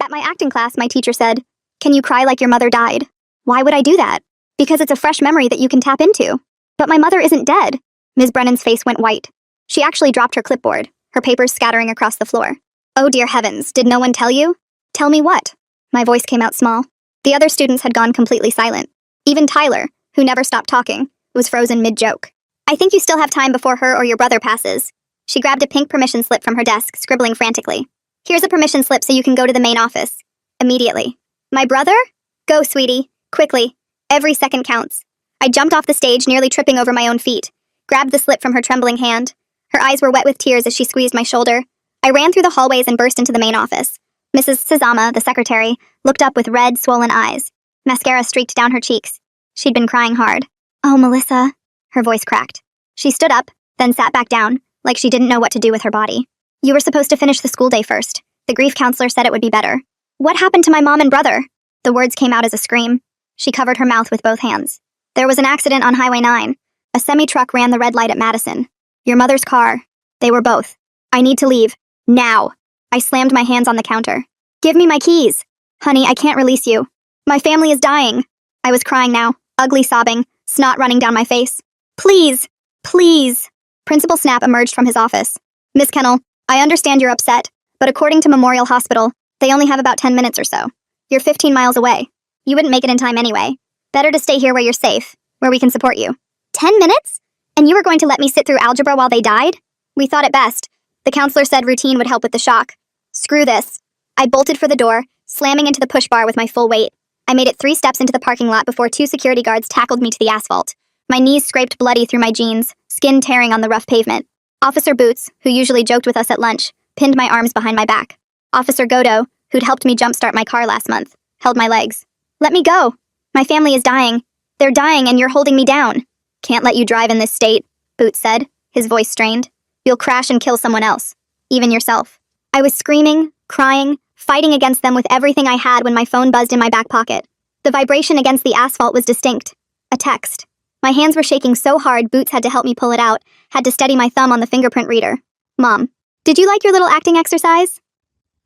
At my acting class, my teacher said, "Can you cry like your mother died?" Why would I do that? Because it's a fresh memory that you can tap into. But my mother isn't dead. Ms. Brennan's face went white. She actually dropped her clipboard, her papers scattering across the floor. Oh dear heavens, did no one tell you? Tell me what? My voice came out small. The other students had gone completely silent. Even Tyler, who never stopped talking, was frozen mid-joke. I think you still have time before her or your brother passes. She grabbed a pink permission slip from her desk, scribbling frantically. Here's a permission slip so you can go to the main office. Immediately. My brother? Go, sweetie. Quickly. Every second counts. I jumped off the stage, nearly tripping over my own feet, grabbed the slip from her trembling hand. Her eyes were wet with tears as she squeezed my shoulder. I ran through the hallways and burst into the main office. Mrs. Sazama, the secretary, looked up with red, swollen eyes. Mascara streaked down her cheeks. She'd been crying hard. Oh, Melissa. Her voice cracked. She stood up, then sat back down, like she didn't know what to do with her body. You were supposed to finish the school day first. The grief counselor said it would be better. What happened to my mom and brother? The words came out as a scream. She covered her mouth with both hands. There was an accident on Highway 9. A semi-truck ran the red light at Madison. Your mother's car. They were both. I need to leave. Now. I slammed my hands on the counter. Give me my keys. Honey, I can't release you. My family is dying. I was crying now, ugly sobbing, snot running down my face. Please. Please. Principal Snap emerged from his office. Miss Kennel, I understand you're upset, but according to Memorial Hospital, they only have about 10 minutes or so. You're 15 miles away. You wouldn't make it in time anyway. Better to stay here where you're safe, where we can support you. 10 minutes? And you were going to let me sit through algebra while they died? We thought it best. The counselor said routine would help with the shock. Screw this. I bolted for the door, slamming into the push bar with my full weight. I made it 3 steps into the parking lot before 2 security guards tackled me to the asphalt. My knees scraped bloody through my jeans, skin tearing on the rough pavement. Officer Boots, who usually joked with us at lunch, pinned my arms behind my back. Officer Godo, who'd helped me jumpstart my car last month, held my legs. Let me go. My family is dying. They're dying and you're holding me down. Can't let you drive in this state, Boots said, his voice strained. You'll crash and kill someone else, even yourself. I was screaming, crying, fighting against them with everything I had when my phone buzzed in my back pocket. The vibration against the asphalt was distinct. A text. My hands were shaking so hard Boots had to help me pull it out, had to steady my thumb on the fingerprint reader. Mom, did you like your little acting exercise?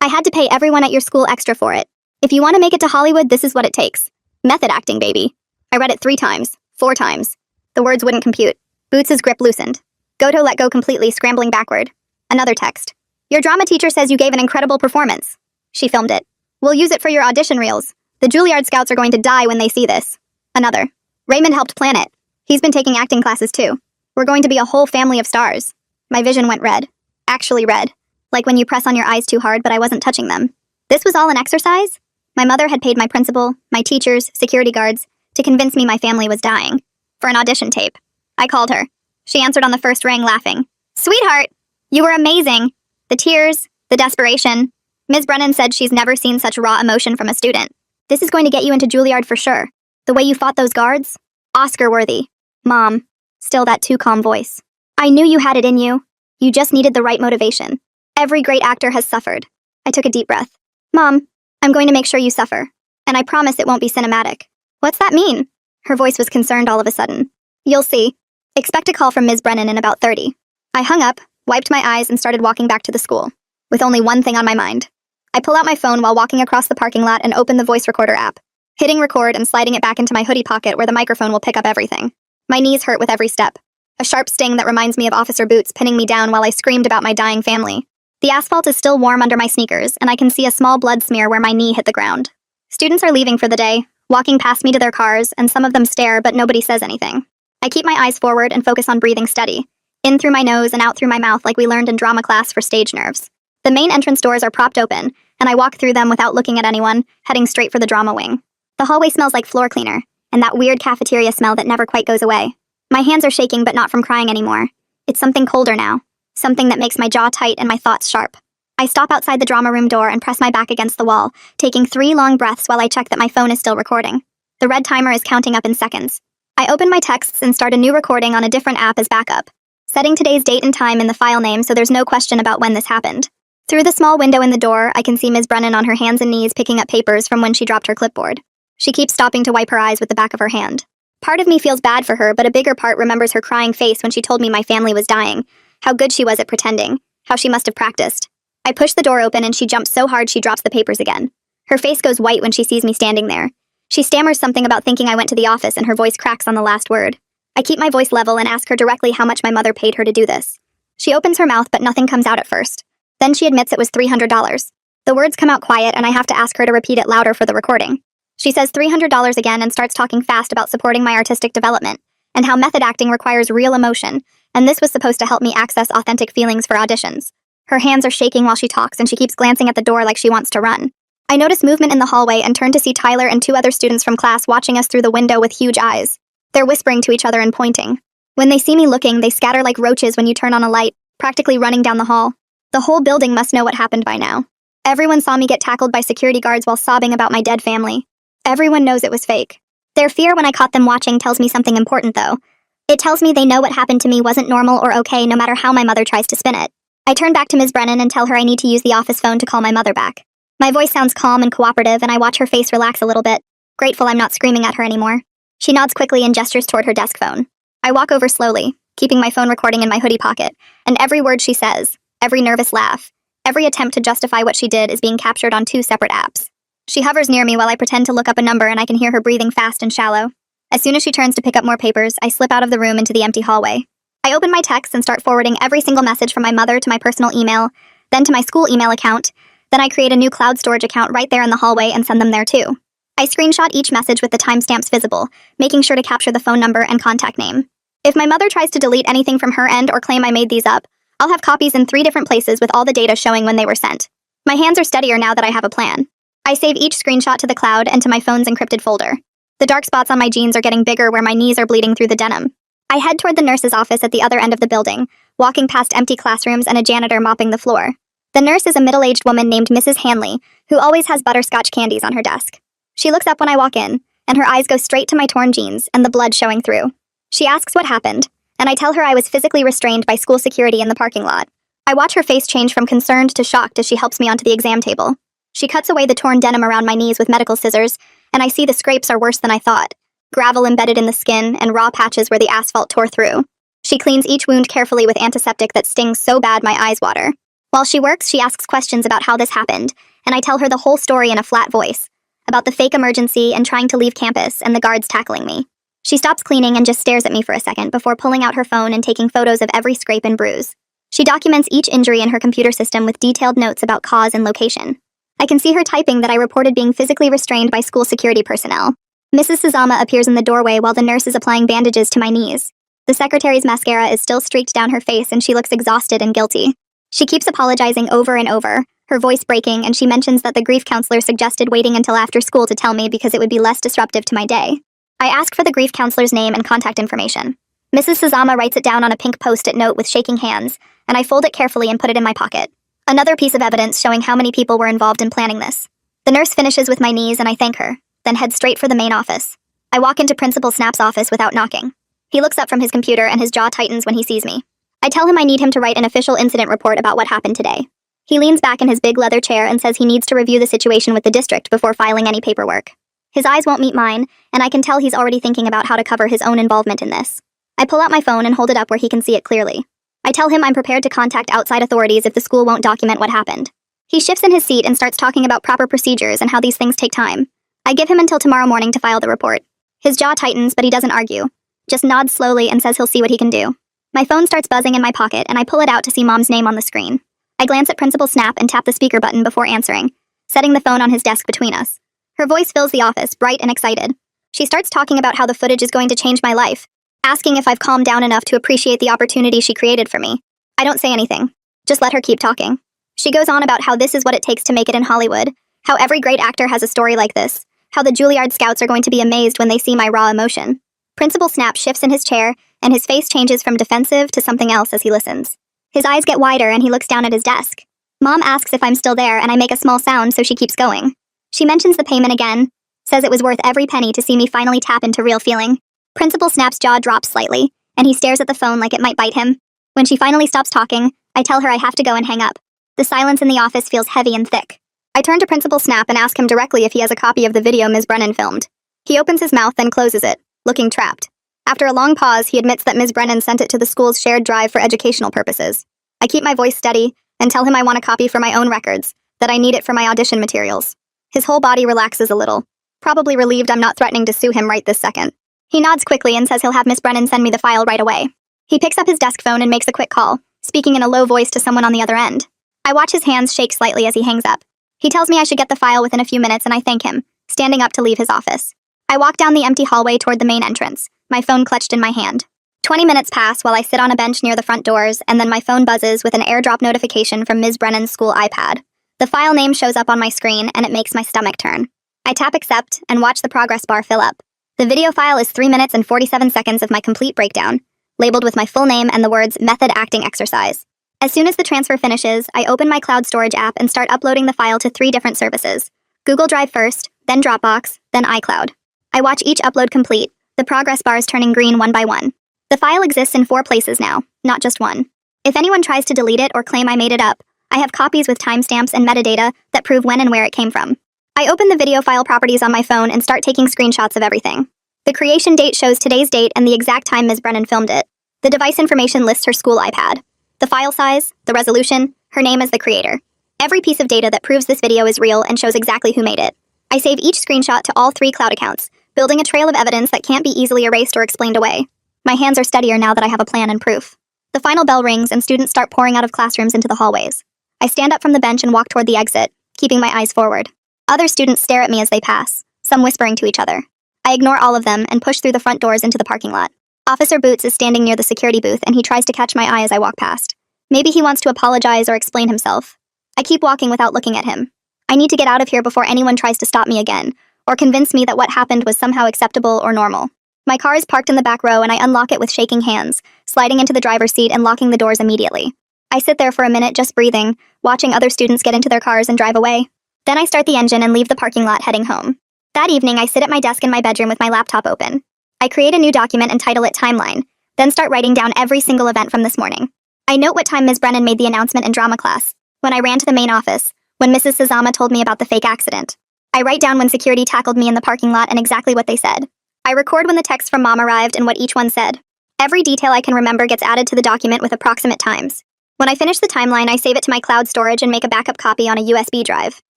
I had to pay everyone at your school extra for it. If you want to make it to Hollywood, this is what it takes. Method acting, baby. I read it 3 times, 4 times. The words wouldn't compute. Boots' grip loosened. Goto let go completely, scrambling backward. Another text. Your drama teacher says you gave an incredible performance. She filmed it. We'll use it for your audition reels. The Juilliard scouts are going to die when they see this. Another. Raymond helped plan it. He's been taking acting classes too. We're going to be a whole family of stars. My vision went red. Actually red. Like when you press on your eyes too hard but I wasn't touching them. This was all an exercise? My mother had paid my principal, my teachers, security guards, to convince me my family was dying. For an audition tape. I called her. She answered on the first ring, laughing. Sweetheart, you were amazing. The tears, the desperation. Ms. Brennan said she's never seen such raw emotion from a student. This is going to get you into Juilliard for sure. The way you fought those guards? Oscar-worthy. Mom. Still that too calm voice. I knew you had it in you. You just needed the right motivation. Every great actor has suffered. I took a deep breath. Mom, I'm going to make sure you suffer. And I promise it won't be cinematic. What's that mean? Her voice was concerned all of a sudden. You'll see. Expect a call from Ms. Brennan in about 30. I hung up, wiped my eyes, and started walking back to the school, with only one thing on my mind. I pull out my phone while walking across the parking lot and open the voice recorder app, hitting record and sliding it back into my hoodie pocket where the microphone will pick up everything. My knees hurt with every step. A sharp sting that reminds me of Officer Boots pinning me down while I screamed about my dying family. The asphalt is still warm under my sneakers, and I can see a small blood smear where my knee hit the ground. Students are leaving for the day, walking past me to their cars, and some of them stare, but nobody says anything. I keep my eyes forward and focus on breathing steady, in through my nose and out through my mouth like we learned in drama class for stage nerves. The main entrance doors are propped open, and I walk through them without looking at anyone, heading straight for the drama wing. The hallway smells like floor cleaner, and that weird cafeteria smell that never quite goes away. My hands are shaking but not from crying anymore. It's something colder now, something that makes my jaw tight and my thoughts sharp. I stop outside the drama room door and press my back against the wall, taking 3 long breaths while I check that my phone is still recording. The red timer is counting up in seconds. I open my texts and start a new recording on a different app as backup, setting today's date and time in the file name so there's no question about when this happened. Through the small window in the door, I can see Ms. Brennan on her hands and knees picking up papers from when she dropped her clipboard. She keeps stopping to wipe her eyes with the back of her hand. Part of me feels bad for her, but a bigger part remembers her crying face when she told me my family was dying, how good she was at pretending, how she must have practiced. I push the door open and she jumps so hard she drops the papers again. Her face goes white when she sees me standing there. She stammers something about thinking I went to the office and her voice cracks on the last word. I keep my voice level and ask her directly how much my mother paid her to do this. She opens her mouth but nothing comes out at first. Then she admits it was $300. The words come out quiet and I have to ask her to repeat it louder for the recording. She says $300 again and starts talking fast about supporting my artistic development and how method acting requires real emotion, and this was supposed to help me access authentic feelings for auditions. Her hands are shaking while she talks and she keeps glancing at the door like she wants to run. I notice movement in the hallway and turn to see Tyler and 2 other students from class watching us through the window with huge eyes. They're whispering to each other and pointing. When they see me looking, they scatter like roaches when you turn on a light, practically running down the hall. The whole building must know what happened by now. Everyone saw me get tackled by security guards while sobbing about my dead family. Everyone knows it was fake. Their fear when I caught them watching tells me something important, though. It tells me they know what happened to me wasn't normal or okay no matter how my mother tries to spin it. I turn back to Ms. Brennan and tell her I need to use the office phone to call my mother back. My voice sounds calm and cooperative and I watch her face relax a little bit, grateful I'm not screaming at her anymore. She nods quickly and gestures toward her desk phone. I walk over slowly, keeping my phone recording in my hoodie pocket, and every word she says, every nervous laugh, every attempt to justify what she did is being captured on 2 separate apps. She hovers near me while I pretend to look up a number and I can hear her breathing fast and shallow. As soon as she turns to pick up more papers, I slip out of the room into the empty hallway. I open my texts and start forwarding every single message from my mother to my personal email, then to my school email account. Then I create a new cloud storage account right there in the hallway and send them there too. I screenshot each message with the timestamps visible, making sure to capture the phone number and contact name. If my mother tries to delete anything from her end or claim I made these up, I'll have copies in 3 different places with all the data showing when they were sent. My hands are steadier now that I have a plan. I save each screenshot to the cloud and to my phone's encrypted folder. The dark spots on my jeans are getting bigger where my knees are bleeding through the denim. I head toward the nurse's office at the other end of the building, walking past empty classrooms and a janitor mopping the floor. The nurse is a middle-aged woman named Mrs. Hanley, who always has butterscotch candies on her desk. She looks up when I walk in, and her eyes go straight to my torn jeans and the blood showing through. She asks what happened, and I tell her I was physically restrained by school security in the parking lot. I watch her face change from concerned to shocked as she helps me onto the exam table. She cuts away the torn denim around my knees with medical scissors, and I see the scrapes are worse than I thought. Gravel embedded in the skin and raw patches where the asphalt tore through. She cleans each wound carefully with antiseptic that stings so bad my eyes water. While she works, she asks questions about how this happened, and I tell her the whole story in a flat voice, about the fake emergency and trying to leave campus and the guards tackling me. She stops cleaning and just stares at me for a second before pulling out her phone and taking photos of every scrape and bruise. She documents each injury in her computer system with detailed notes about cause and location. I can see her typing that I reported being physically restrained by school security personnel. Mrs. Suzama appears in the doorway while the nurse is applying bandages to my knees. The secretary's mascara is still streaked down her face and she looks exhausted and guilty. She keeps apologizing over and over, her voice breaking, and she mentions that the grief counselor suggested waiting until after school to tell me because it would be less disruptive to my day. I ask for the grief counselor's name and contact information. Mrs. Suzama writes it down on a pink post-it note with shaking hands, and I fold it carefully and put it in my pocket. Another piece of evidence showing how many people were involved in planning this. The nurse finishes with my knees and I thank her, then head straight for the main office. I walk into Principal Snap's office without knocking. He looks up from his computer and his jaw tightens when he sees me. I tell him I need him to write an official incident report about what happened today. He leans back in his big leather chair and says he needs to review the situation with the district before filing any paperwork. His eyes won't meet mine, and I can tell he's already thinking about how to cover his own involvement in this. I pull out my phone and hold it up where he can see it clearly. I tell him I'm prepared to contact outside authorities if the school won't document what happened. He shifts in his seat and starts talking about proper procedures and how these things take time. I give him until tomorrow morning to file the report. His jaw tightens, but he doesn't argue. Just nods slowly and says he'll see what he can do. My phone starts buzzing in my pocket, and I pull it out to see Mom's name on the screen. I glance at Principal Snap and tap the speaker button before answering, setting the phone on his desk between us. Her voice fills the office, bright and excited. She starts talking about how the footage is going to change my life, asking if I've calmed down enough to appreciate the opportunity she created for me. I don't say anything. Just let her keep talking. She goes on about how this is what it takes to make it in Hollywood, how every great actor has a story like this, how the Juilliard scouts are going to be amazed when they see my raw emotion. Principal Snap shifts in his chair, and his face changes from defensive to something else as he listens. His eyes get wider and he looks down at his desk. Mom asks if I'm still there and I make a small sound so she keeps going. She mentions the payment again, says it was worth every penny to see me finally tap into real feeling. Principal Snap's jaw drops slightly, and he stares at the phone like it might bite him. When she finally stops talking, I tell her I have to go and hang up. The silence in the office feels heavy and thick. I turn to Principal Snap and ask him directly if he has a copy of the video Ms. Brennan filmed. He opens his mouth then closes it, looking trapped. After a long pause, he admits that Ms. Brennan sent it to the school's shared drive for educational purposes. I keep my voice steady and tell him I want a copy for my own records, that I need it for my audition materials. His whole body relaxes a little, probably relieved I'm not threatening to sue him right this second. He nods quickly and says he'll have Miss Brennan send me the file right away. He picks up his desk phone and makes a quick call, speaking in a low voice to someone on the other end. I watch his hands shake slightly as he hangs up. He tells me I should get the file within a few minutes and I thank him, standing up to leave his office. I walk down the empty hallway toward the main entrance, my phone clutched in my hand. 20 minutes pass while I sit on a bench near the front doors, and then my phone buzzes with an airdrop notification from Ms. Brennan's school iPad. The file name shows up on my screen, and it makes my stomach turn. I tap accept and watch the progress bar fill up. The video file is 3 minutes and 47 seconds of my complete breakdown, labeled with my full name and the words method acting exercise. As soon as the transfer finishes, I open my cloud storage app and start uploading the file to 3 different services. Google Drive first, then Dropbox, then iCloud. I watch each upload complete, the progress bars turning green one by one. The file exists in 4 places now, not just one. If anyone tries to delete it or claim I made it up, I have copies with timestamps and metadata that prove when and where it came from. I open the video file properties on my phone and start taking screenshots of everything. The creation date shows today's date and the exact time Ms. Brennan filmed it. The device information lists her school iPad. The file size, the resolution, her name as the creator. Every piece of data that proves this video is real and shows exactly who made it. I save each screenshot to all 3 cloud accounts, building a trail of evidence that can't be easily erased or explained away. My hands are steadier now that I have a plan and proof. The final bell rings and students start pouring out of classrooms into the hallways. I stand up from the bench and walk toward the exit, keeping my eyes forward. Other students stare at me as they pass, some whispering to each other. I ignore all of them and push through the front doors into the parking lot. Officer Boots is standing near the security booth and he tries to catch my eye as I walk past. Maybe he wants to apologize or explain himself. I keep walking without looking at him. I need to get out of here before anyone tries to stop me again, or convince me that what happened was somehow acceptable or normal. My car is parked in the back row and I unlock it with shaking hands, sliding into the driver's seat and locking the doors immediately. I sit there for a minute just breathing, watching other students get into their cars and drive away. Then I start the engine and leave the parking lot heading home. That evening, I sit at my desk in my bedroom with my laptop open. I create a new document and title it Timeline, then start writing down every single event from this morning. I note what time Ms. Brennan made the announcement in drama class, when I ran to the main office, when Mrs. Sazama told me about the fake accident. I write down when security tackled me in the parking lot and exactly what they said. I record when the text from Mom arrived and what each one said. Every detail I can remember gets added to the document with approximate times. When I finish the timeline, I save it to my cloud storage and make a backup copy on a USB drive.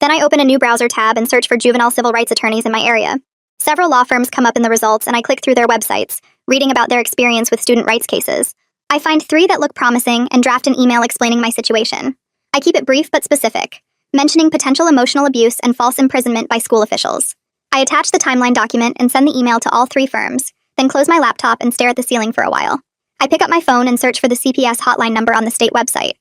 Then I open a new browser tab and search for juvenile civil rights attorneys in my area. Several law firms come up in the results and I click through their websites, reading about their experience with student rights cases. I find 3 that look promising and draft an email explaining my situation. I keep it brief but specific, mentioning potential emotional abuse and false imprisonment by school officials. I attach the timeline document and send the email to all 3 firms, then close my laptop and stare at the ceiling for a while. I pick up my phone and search for the CPS hotline number on the state website.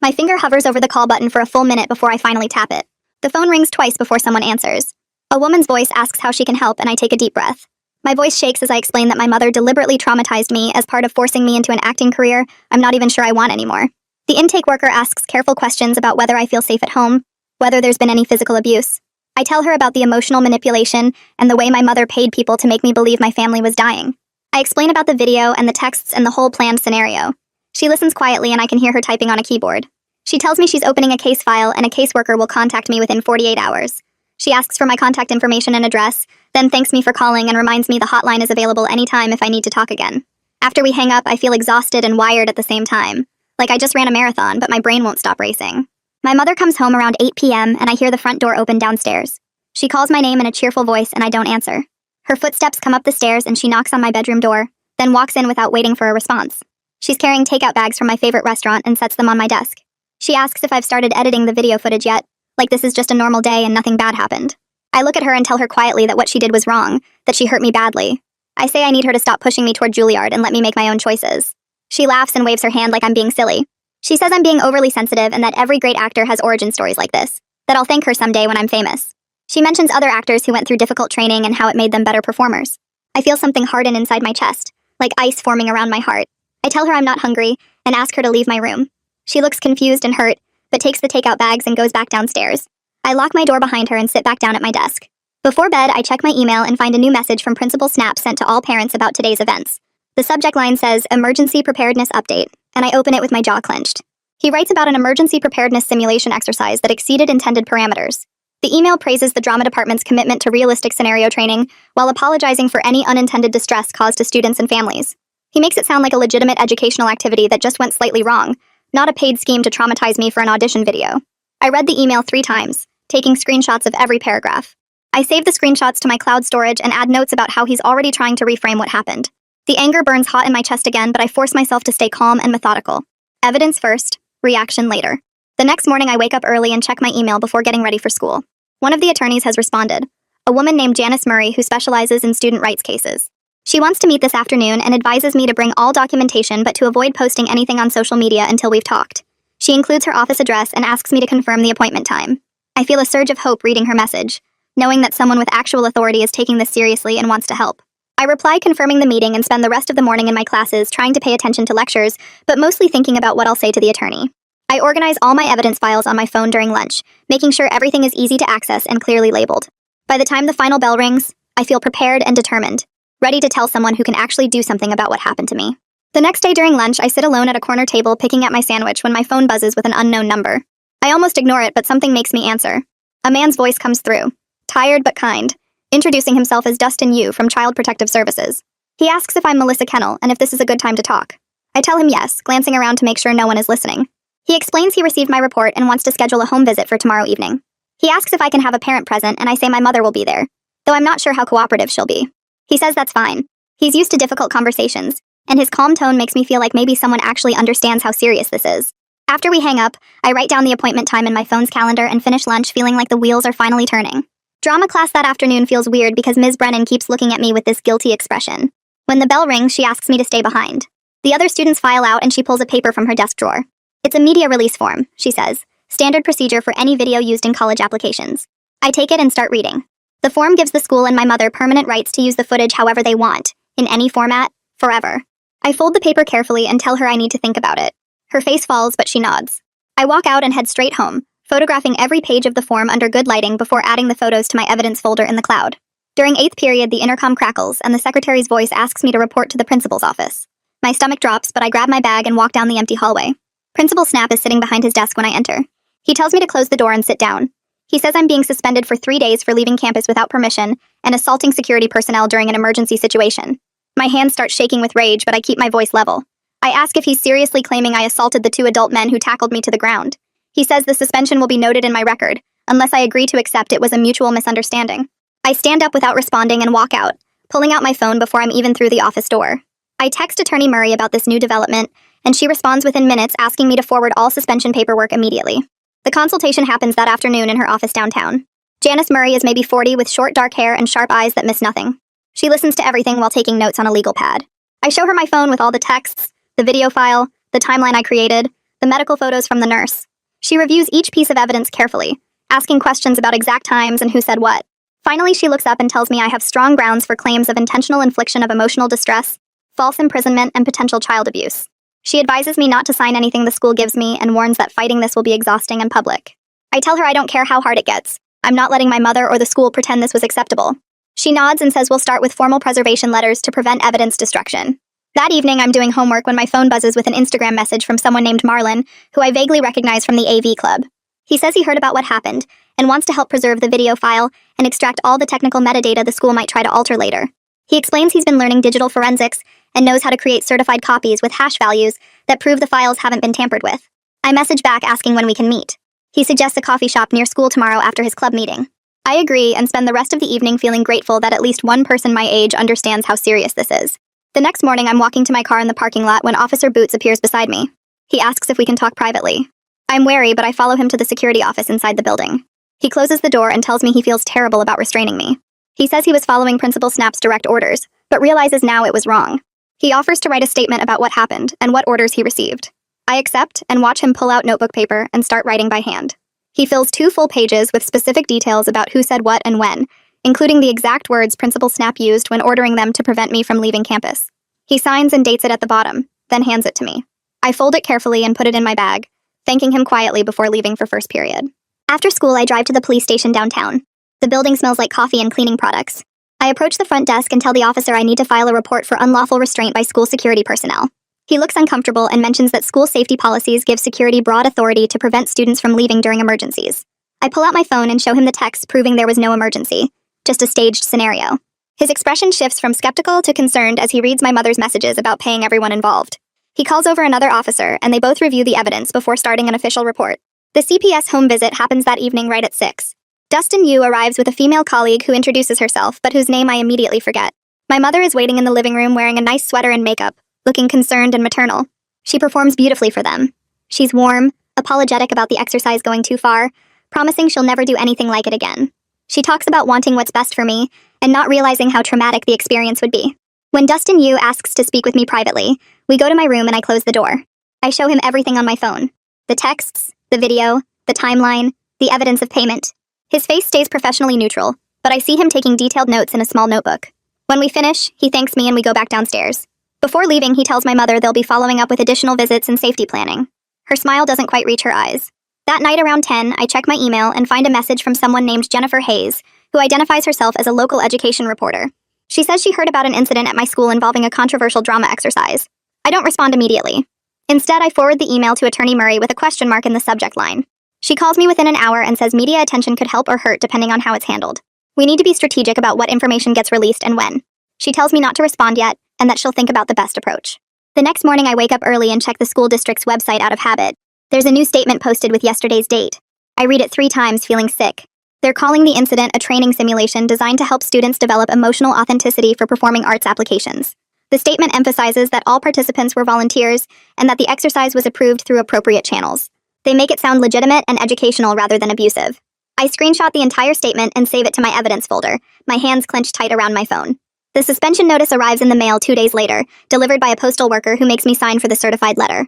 My finger hovers over the call button for a full minute before I finally tap it. The phone rings twice before someone answers. A woman's voice asks how she can help and I take a deep breath. My voice shakes as I explain that my mother deliberately traumatized me as part of forcing me into an acting career I'm not even sure I want anymore. The intake worker asks careful questions about whether I feel safe at home, whether there's been any physical abuse. I tell her about the emotional manipulation and the way my mother paid people to make me believe my family was dying. I explain about the video and the texts and the whole planned scenario. She listens quietly and I can hear her typing on a keyboard. She tells me she's opening a case file and a caseworker will contact me within 48 hours. She asks for my contact information and address, then thanks me for calling and reminds me the hotline is available anytime if I need to talk again. After we hang up, I feel exhausted and wired at the same time. Like I just ran a marathon, but my brain won't stop racing. My mother comes home around 8 p.m. and I hear the front door open downstairs. She calls my name in a cheerful voice and I don't answer. Her footsteps come up the stairs and she knocks on my bedroom door, then walks in without waiting for a response. She's carrying takeout bags from my favorite restaurant and sets them on my desk. She asks if I've started editing the video footage yet, like this is just a normal day and nothing bad happened. I look at her and tell her quietly that what she did was wrong, that she hurt me badly. I say I need her to stop pushing me toward Juilliard and let me make my own choices. She laughs and waves her hand like I'm being silly. She says I'm being overly sensitive and that every great actor has origin stories like this, that I'll thank her someday when I'm famous. She mentions other actors who went through difficult training and how it made them better performers. I feel something harden inside my chest, like ice forming around my heart. I tell her I'm not hungry and ask her to leave my room. She looks confused and hurt, but takes the takeout bags and goes back downstairs. I lock my door behind her and sit back down at my desk. Before bed, I check my email and find a new message from Principal Snap sent to all parents about today's events. The subject line says, Emergency Preparedness Update, and I open it with my jaw clenched. He writes about an emergency preparedness simulation exercise that exceeded intended parameters. The email praises the drama department's commitment to realistic scenario training while apologizing for any unintended distress caused to students and families. He makes it sound like a legitimate educational activity that just went slightly wrong, not a paid scheme to traumatize me for an audition video. I read the email 3 times, taking screenshots of every paragraph. I save the screenshots to my cloud storage and add notes about how he's already trying to reframe what happened. The anger burns hot in my chest again, but I force myself to stay calm and methodical. Evidence first, reaction later. The next morning, I wake up early and check my email before getting ready for school. One of the attorneys has responded, a woman named Janice Murray who specializes in student rights cases. She wants to meet this afternoon and advises me to bring all documentation but to avoid posting anything on social media until we've talked. She includes her office address and asks me to confirm the appointment time. I feel a surge of hope reading her message, knowing that someone with actual authority is taking this seriously and wants to help. I reply confirming the meeting and spend the rest of the morning in my classes trying to pay attention to lectures, but mostly thinking about what I'll say to the attorney. I organize all my evidence files on my phone during lunch, making sure everything is easy to access and clearly labeled. By the time the final bell rings, I feel prepared and determined, ready to tell someone who can actually do something about what happened to me. The next day during lunch, I sit alone at a corner table picking at my sandwich when my phone buzzes with an unknown number. I almost ignore it, but something makes me answer. A man's voice comes through, tired but kind, introducing himself as Dustin Yu from Child Protective Services. He asks if I'm Melissa Kennel and if this is a good time to talk. I tell him yes, glancing around to make sure no one is listening. He explains he received my report and wants to schedule a home visit for tomorrow evening. He asks if I can have a parent present, and I say my mother will be there, though I'm not sure how cooperative she'll be. He says that's fine. He's used to difficult conversations, and his calm tone makes me feel like maybe someone actually understands how serious this is. After we hang up, I write down the appointment time in my phone's calendar and finish lunch feeling like the wheels are finally turning. Drama class that afternoon feels weird because Ms. Brennan keeps looking at me with this guilty expression. When the bell rings, she asks me to stay behind. The other students file out and she pulls a paper from her desk drawer. It's a media release form, she says, standard procedure for any video used in college applications. I take it and start reading. The form gives the school and my mother permanent rights to use the footage however they want, in any format, forever. I fold the paper carefully and tell her I need to think about it. Her face falls, but she nods. I walk out and head straight home, photographing every page of the form under good lighting before adding the photos to my evidence folder in the cloud. During 8th period, the intercom crackles and the secretary's voice asks me to report to the principal's office. My stomach drops, but I grab my bag and walk down the empty hallway. Principal Snap is sitting behind his desk when I enter. He tells me to close the door and sit down. He says I'm being suspended for 3 days for leaving campus without permission and assaulting security personnel during an emergency situation. My hands start shaking with rage, but I keep my voice level. I ask if he's seriously claiming I assaulted the 2 adult men who tackled me to the ground. He says the suspension will be noted in my record, unless I agree to accept it was a mutual misunderstanding. I stand up without responding and walk out, pulling out my phone before I'm even through the office door. I text Attorney Murray about this new development, and she responds within minutes asking me to forward all suspension paperwork immediately. The consultation happens that afternoon in her office downtown. Janice Murray is maybe 40 with short dark hair and sharp eyes that miss nothing. She listens to everything while taking notes on a legal pad. I show her my phone with all the texts, the video file, the timeline I created, the medical photos from the nurse. She reviews each piece of evidence carefully, asking questions about exact times and who said what. Finally, she looks up and tells me I have strong grounds for claims of intentional infliction of emotional distress, false imprisonment, and potential child abuse. She advises me not to sign anything the school gives me and warns that fighting this will be exhausting and public. I tell her I don't care how hard it gets. I'm not letting my mother or the school pretend this was acceptable. She nods and says we'll start with formal preservation letters to prevent evidence destruction. That evening, I'm doing homework when my phone buzzes with an Instagram message from someone named Marlon, who I vaguely recognize from the AV Club. He says he heard about what happened and wants to help preserve the video file and extract all the technical metadata the school might try to alter later. He explains he's been learning digital forensics and knows how to create certified copies with hash values that prove the files haven't been tampered with. I message back asking when we can meet. He suggests a coffee shop near school tomorrow after his club meeting. I agree and spend the rest of the evening feeling grateful that at least one person my age understands how serious this is. The next morning, I'm walking to my car in the parking lot when Officer Boots appears beside me. He asks if we can talk privately. I'm wary, but I follow him to the security office inside the building. He closes the door and tells me he feels terrible about restraining me. He says he was following Principal Snap's direct orders, but realizes now it was wrong. He offers to write a statement about what happened and what orders he received. I accept and watch him pull out notebook paper and start writing by hand. He fills 2 full pages with specific details about who said what and when, including the exact words Principal Snap used when ordering them to prevent me from leaving campus. He signs and dates it at the bottom, then hands it to me. I fold it carefully and put it in my bag, thanking him quietly before leaving for first period. After school, I drive to the police station downtown. The building smells like coffee and cleaning products. I approach the front desk and tell the officer I need to file a report for unlawful restraint by school security personnel. He looks uncomfortable and mentions that school safety policies give security broad authority to prevent students from leaving during emergencies. I pull out my phone and show him the text proving there was no emergency, just a staged scenario. His expression shifts from skeptical to concerned as he reads my mother's messages about paying everyone involved. He calls over another officer, and they both review the evidence before starting an official report. The CPS home visit happens that evening right at 6. Dustin Yu arrives with a female colleague who introduces herself, but whose name I immediately forget. My mother is waiting in the living room wearing a nice sweater and makeup, looking concerned and maternal. She performs beautifully for them. She's warm, apologetic about the exercise going too far, promising she'll never do anything like it again. She talks about wanting what's best for me, and not realizing how traumatic the experience would be. When Dustin Yu asks to speak with me privately, we go to my room and I close the door. I show him everything on my phone. The texts, the video, the timeline, the evidence of payment. His face stays professionally neutral, but I see him taking detailed notes in a small notebook. When we finish, he thanks me and we go back downstairs. Before leaving, he tells my mother they'll be following up with additional visits and safety planning. Her smile doesn't quite reach her eyes. That night around 10, I check my email and find a message from someone named Jennifer Hayes, who identifies herself as a local education reporter. She says she heard about an incident at my school involving a controversial drama exercise. I don't respond immediately. Instead, I forward the email to Attorney Murray with a question mark in the subject line. She calls me within an hour and says media attention could help or hurt depending on how it's handled. We need to be strategic about what information gets released and when. She tells me not to respond yet, and that she'll think about the best approach. The next morning I wake up early and check the school district's website out of habit. There's a new statement posted with yesterday's date. I read it 3 times feeling sick. They're calling the incident a training simulation designed to help students develop emotional authenticity for performing arts applications. The statement emphasizes that all participants were volunteers and that the exercise was approved through appropriate channels. They make it sound legitimate and educational rather than abusive. I screenshot the entire statement and save it to my evidence folder, my hands clenched tight around my phone. The suspension notice arrives in the mail 2 days later, delivered by a postal worker who makes me sign for the certified letter.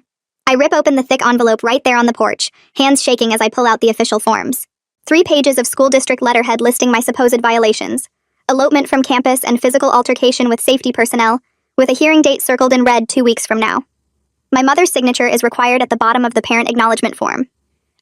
I rip open the thick envelope right there on the porch, hands shaking as I pull out the official forms. 3 pages of school district letterhead listing my supposed violations. Elopement from campus and physical altercation with safety personnel, with a hearing date circled in red 2 weeks from now. My mother's signature is required at the bottom of the parent acknowledgement form.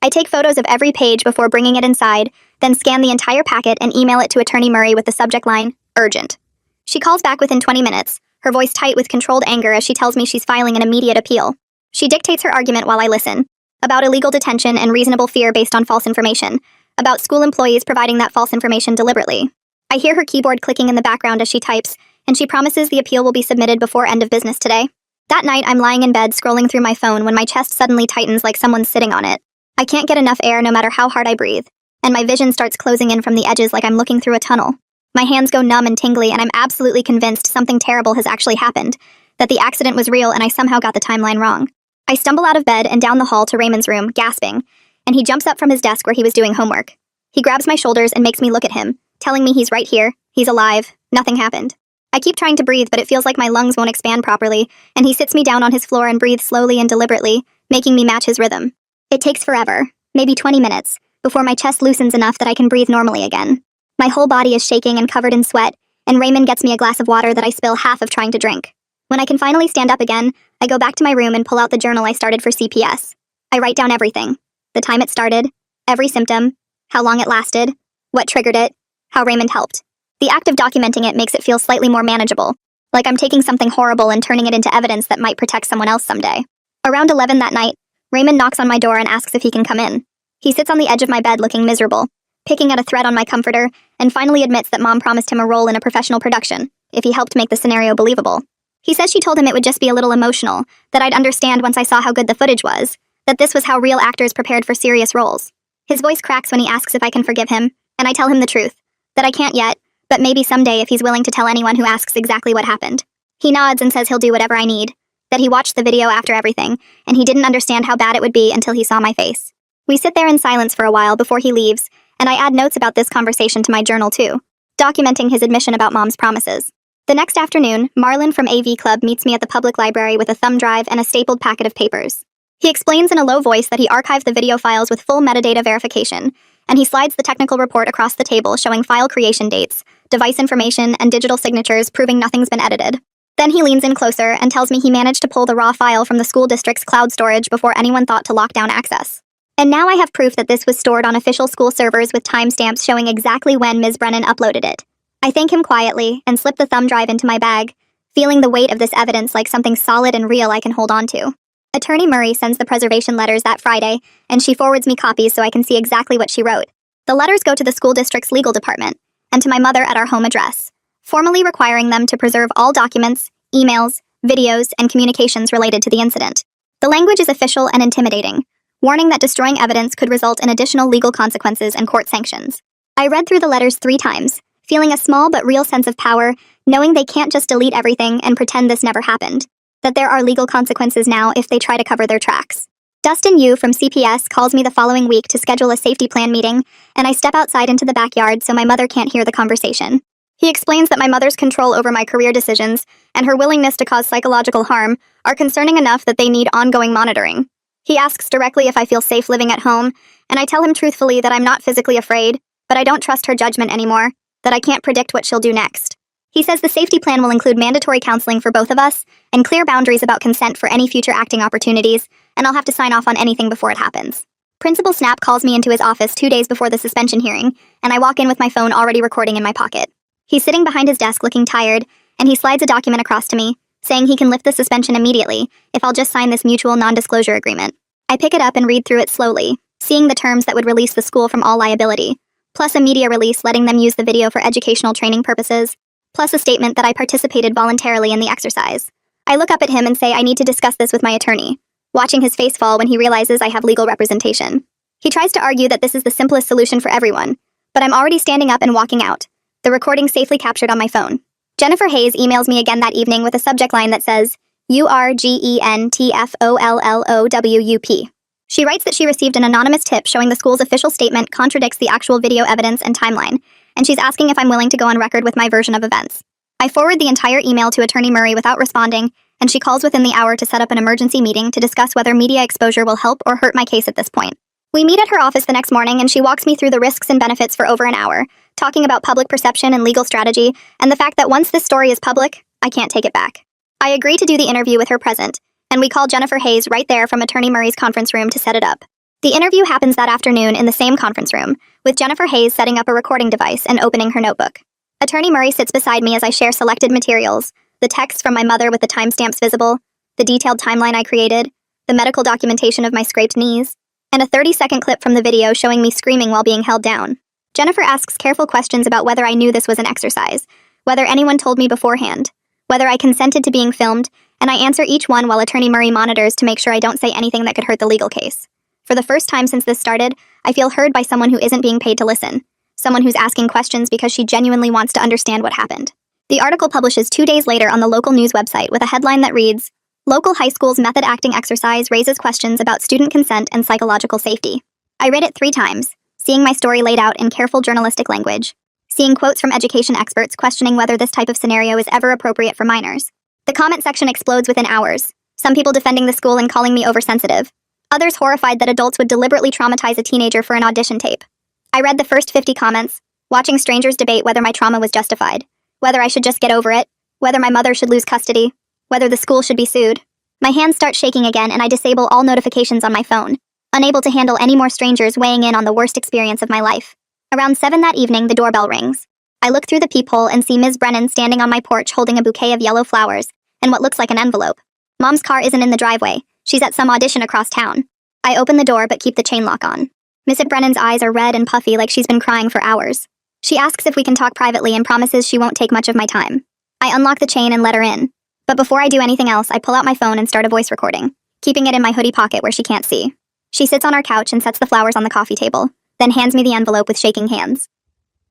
I take photos of every page before bringing it inside, then scan the entire packet and email it to Attorney Murray with the subject line, urgent. She calls back within 20 minutes, her voice tight with controlled anger as she tells me she's filing an immediate appeal. She dictates her argument while I listen, about illegal detention and reasonable fear based on false information, about school employees providing that false information deliberately. I hear her keyboard clicking in the background as she types, and she promises the appeal will be submitted before end of business today. That night, I'm lying in bed scrolling through my phone when my chest suddenly tightens like someone's sitting on it. I can't get enough air no matter how hard I breathe, and my vision starts closing in from the edges like I'm looking through a tunnel. My hands go numb and tingly, and I'm absolutely convinced something terrible has actually happened, that the accident was real and I somehow got the timeline wrong. I stumble out of bed and down the hall to Raymond's room, gasping, and he jumps up from his desk where he was doing homework. He grabs my shoulders and makes me look at him, telling me he's right here, he's alive, nothing happened. I keep trying to breathe, but it feels like my lungs won't expand properly, and he sits me down on his floor and breathes slowly and deliberately, making me match his rhythm. It takes forever, maybe 20 minutes, before my chest loosens enough that I can breathe normally again. My whole body is shaking and covered in sweat, and Raymond gets me a glass of water that I spill half of trying to drink. When I can finally stand up again, I go back to my room and pull out the journal I started for CPS. I write down everything. The time it started, every symptom, how long it lasted, what triggered it, how Raymond helped. The act of documenting it makes it feel slightly more manageable, like I'm taking something horrible and turning it into evidence that might protect someone else someday. Around 11 that night, Raymond knocks on my door and asks if he can come in. He sits on the edge of my bed looking miserable, picking at a thread on my comforter, and finally admits that Mom promised him a role in a professional production, if he helped make the scenario believable. He says she told him it would just be a little emotional, that I'd understand once I saw how good the footage was, that this was how real actors prepared for serious roles. His voice cracks when he asks if I can forgive him, and I tell him the truth, that I can't yet, but maybe someday if he's willing to tell anyone who asks exactly what happened. He nods and says he'll do whatever I need, that he watched the video after everything, and he didn't understand how bad it would be until he saw my face. We sit there in silence for a while before he leaves, and I add notes about this conversation to my journal too, documenting his admission about Mom's promises. The next afternoon, Marlon from AV Club meets me at the public library with a thumb drive and a stapled packet of papers. He explains in a low voice that he archived the video files with full metadata verification, and he slides the technical report across the table showing file creation dates, device information, and digital signatures proving nothing's been edited. Then he leans in closer and tells me he managed to pull the raw file from the school district's cloud storage before anyone thought to lock down access. And now I have proof that this was stored on official school servers with timestamps showing exactly when Ms. Brennan uploaded it. I thank him quietly and slip the thumb drive into my bag, feeling the weight of this evidence like something solid and real I can hold on to. Attorney Murray sends the preservation letters that Friday, and she forwards me copies so I can see exactly what she wrote. The letters go to the school district's legal department, and to my mother at our home address, formally requiring them to preserve all documents, emails, videos, and communications related to the incident. The language is official and intimidating, warning that destroying evidence could result in additional legal consequences and court sanctions. I read through the letters 3 times, feeling a small but real sense of power, knowing they can't just delete everything and pretend this never happened, that there are legal consequences now if they try to cover their tracks. Dustin Yu from CPS calls me the following week to schedule a safety plan meeting, and I step outside into the backyard so my mother can't hear the conversation. He explains that my mother's control over my career decisions and her willingness to cause psychological harm are concerning enough that they need ongoing monitoring. He asks directly if I feel safe living at home, and I tell him truthfully that I'm not physically afraid, but I don't trust her judgment anymore, that I can't predict what she'll do next. He says the safety plan will include mandatory counseling for both of us and clear boundaries about consent for any future acting opportunities, and I'll have to sign off on anything before it happens. Principal Snap calls me into his office 2 days before the suspension hearing, and I walk in with my phone already recording in my pocket. He's sitting behind his desk looking tired, and he slides a document across to me, saying he can lift the suspension immediately if I'll just sign this mutual non-disclosure agreement. I pick it up and read through it slowly, seeing the terms that would release the school from all liability, plus a media release letting them use the video for educational training purposes, plus a statement that I participated voluntarily in the exercise. I look up at him and say I need to discuss this with my attorney, watching his face fall when he realizes I have legal representation. He tries to argue that this is the simplest solution for everyone, but I'm already standing up and walking out, the recording safely captured on my phone. Jennifer Hayes emails me again that evening with a subject line that says, URGENTFOLLOWUP. She writes that she received an anonymous tip showing the school's official statement contradicts the actual video evidence and timeline, and she's asking if I'm willing to go on record with my version of events. I forward the entire email to Attorney Murray without responding, and she calls within the hour to set up an emergency meeting to discuss whether media exposure will help or hurt my case at this point. We meet at her office the next morning, and she walks me through the risks and benefits for over an hour, talking about public perception and legal strategy, and the fact that once this story is public, I can't take it back. I agree to do the interview with her present, and we call Jennifer Hayes right there from Attorney Murray's conference room to set it up. The interview happens that afternoon in the same conference room, with Jennifer Hayes setting up a recording device and opening her notebook. Attorney Murray sits beside me as I share selected materials, the text from my mother with the timestamps visible, the detailed timeline I created, the medical documentation of my scraped knees, and a 30-second clip from the video showing me screaming while being held down. Jennifer asks careful questions about whether I knew this was an exercise, whether anyone told me beforehand, whether I consented to being filmed, and I answer each one while Attorney Murray monitors to make sure I don't say anything that could hurt the legal case. For the first time since this started, I feel heard by someone who isn't being paid to listen, someone who's asking questions because she genuinely wants to understand what happened. The article publishes 2 days later on the local news website with a headline that reads, Local high school's method acting exercise raises questions about student consent and psychological safety. I read it 3 times, seeing my story laid out in careful journalistic language, seeing quotes from education experts questioning whether this type of scenario is ever appropriate for minors. The comment section explodes within hours, some people defending the school and calling me oversensitive, others horrified that adults would deliberately traumatize a teenager for an audition tape. I read the first 50 comments, watching strangers debate whether my trauma was justified, whether I should just get over it, whether my mother should lose custody, whether the school should be sued. My hands start shaking again and I disable all notifications on my phone, unable to handle any more strangers weighing in on the worst experience of my life. Around 7 that evening, the doorbell rings. I look through the peephole and see Ms. Brennan standing on my porch holding a bouquet of yellow flowers and what looks like an envelope. Mom's car isn't in the driveway. She's at some audition across town. I open the door but keep the chain lock on. Mrs. Brennan's eyes are red and puffy like she's been crying for hours. She asks if we can talk privately and promises she won't take much of my time. I unlock the chain and let her in. But before I do anything else, I pull out my phone and start a voice recording, keeping it in my hoodie pocket where she can't see. She sits on our couch and sets the flowers on the coffee table, then hands me the envelope with shaking hands.